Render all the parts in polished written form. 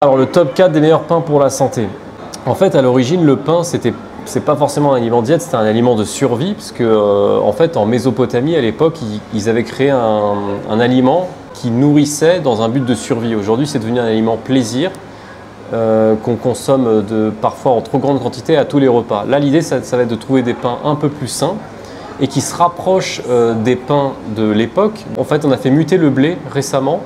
Alors le top 4 des meilleurs pains pour la santé. En fait, à l'origine, le pain, c'est pas forcément un aliment de diète, c'était un aliment de survie, parce que en fait, en Mésopotamie, à l'époque, ils avaient créé un aliment qui nourrissait dans un but de survie. Aujourd'hui, c'est devenu un aliment plaisir qu'on consomme parfois en trop grande quantité à tous les repas. Là, l'idée, ça va être de trouver des pains un peu plus sains et qui se rapprochent des pains de l'époque. En fait, on a fait muter le blé récemment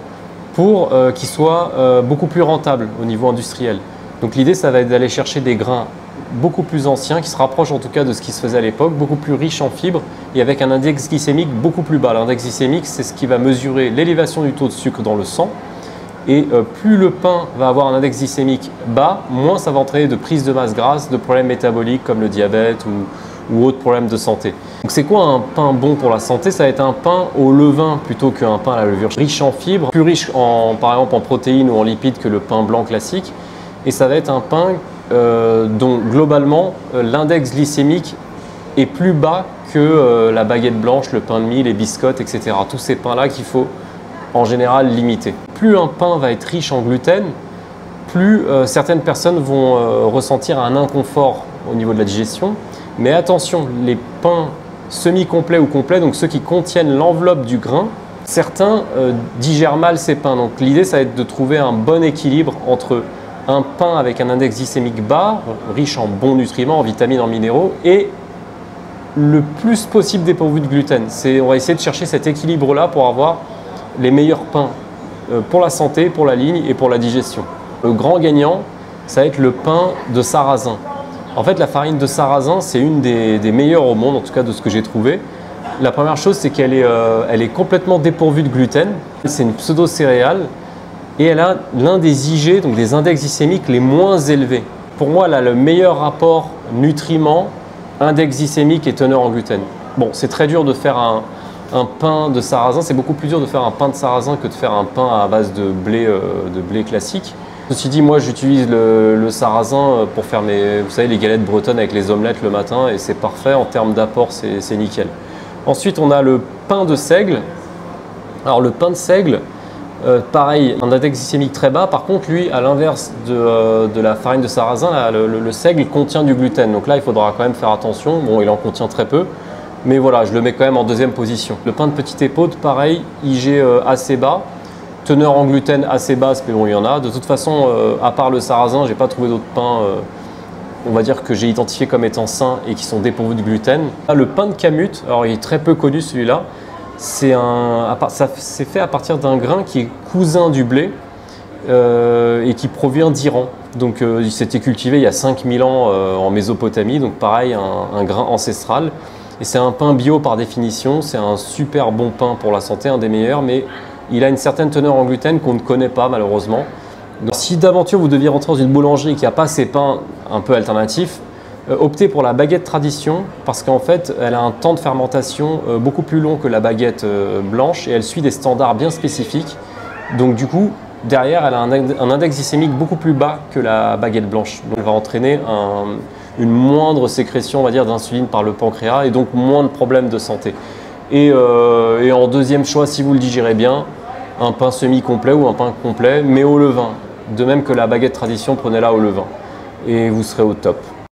pour qu'il soit beaucoup plus rentable au niveau industriel. Donc l'idée, ça va être d'aller chercher des grains beaucoup plus anciens, qui se rapprochent en tout cas de ce qui se faisait à l'époque, beaucoup plus riches en fibres et avec un index glycémique beaucoup plus bas. L'index glycémique, c'est ce qui va mesurer l'élévation du taux de sucre dans le sang. Et plus le pain va avoir un index glycémique bas, moins ça va entraîner de prise de masse grasse, de problèmes métaboliques comme le diabète ou autres problèmes de santé. Donc c'est quoi un pain bon pour la santé? Ça va être un pain au levain plutôt qu'un pain à la levure, riche en fibres, plus riche par exemple en protéines ou en lipides que le pain blanc classique. Et ça va être un pain dont globalement l'index glycémique est plus bas que la baguette blanche, le pain de mie, les biscottes, etc. Tous ces pains-là qu'il faut en général limiter. Plus un pain va être riche en gluten, plus certaines personnes vont ressentir un inconfort au niveau de la digestion. Mais attention, les pains semi-complets ou complets, donc ceux qui contiennent l'enveloppe du grain, certains digèrent mal ces pains. Donc l'idée, ça va être de trouver un bon équilibre entre un pain avec un index glycémique bas, riche en bons nutriments, en vitamines, en minéraux, et le plus possible dépourvu de gluten. On va essayer de chercher cet équilibre-là pour avoir les meilleurs pains pour la santé, pour la ligne et pour la digestion. Le grand gagnant, ça va être le pain de sarrasin. En fait, la farine de sarrasin, c'est une des meilleures au monde, en tout cas de ce que j'ai trouvé. La première chose, c'est qu'elle est complètement dépourvue de gluten. C'est une pseudo-céréale et elle a l'un des IG, donc des index glycémiques les moins élevés. Pour moi, elle a le meilleur rapport nutriments, index glycémique et teneur en gluten. Bon, c'est très dur de faire un pain de sarrasin, c'est beaucoup plus dur de faire un pain de sarrasin que de faire un pain à base de blé classique. Ceci dit, moi j'utilise le sarrasin pour faire vous savez, les galettes bretonnes avec les omelettes le matin et c'est parfait en termes d'apport, c'est nickel. Ensuite, on a le pain de seigle. Alors le pain de seigle, pareil, un index glycémique très bas. Par contre, lui, à l'inverse de la farine de sarrasin, le seigle contient du gluten. Donc là, il faudra quand même faire attention. Bon, il en contient très peu. Mais voilà, je le mets quand même en deuxième position. Le pain de petite épaule, pareil, IG assez bas. Teneur en gluten assez basse, mais bon, il y en a. De toute façon, à part le sarrasin, j'ai pas trouvé d'autres pains, on va dire que j'ai identifié comme étant sains et qui sont dépourvus de gluten. Là, le pain de Kamut, alors il est très peu connu celui-là. C'est fait à partir d'un grain qui est cousin du blé et qui provient d'Iran. Donc il s'était cultivé il y a 5000 ans en Mésopotamie, donc pareil, un grain ancestral. Et c'est un pain bio par définition, c'est un super bon pain pour la santé, un des meilleurs, mais il a une certaine teneur en gluten qu'on ne connaît pas malheureusement. Donc, si d'aventure vous deviez rentrer dans une boulangerie qui n'a pas ces pains un peu alternatifs, optez pour la baguette tradition parce qu'en fait elle a un temps de fermentation beaucoup plus long que la baguette blanche et elle suit des standards bien spécifiques. Donc du coup, derrière elle a un index glycémique beaucoup plus bas que la baguette blanche. Donc elle va entraîner une moindre sécrétion, on va dire, d'insuline par le pancréas et donc moins de problèmes de santé. Et en deuxième choix, si vous le digérez bien, un pain semi-complet ou un pain complet, mais au levain. De même que la baguette tradition, prenez-la au levain. Et vous serez au top.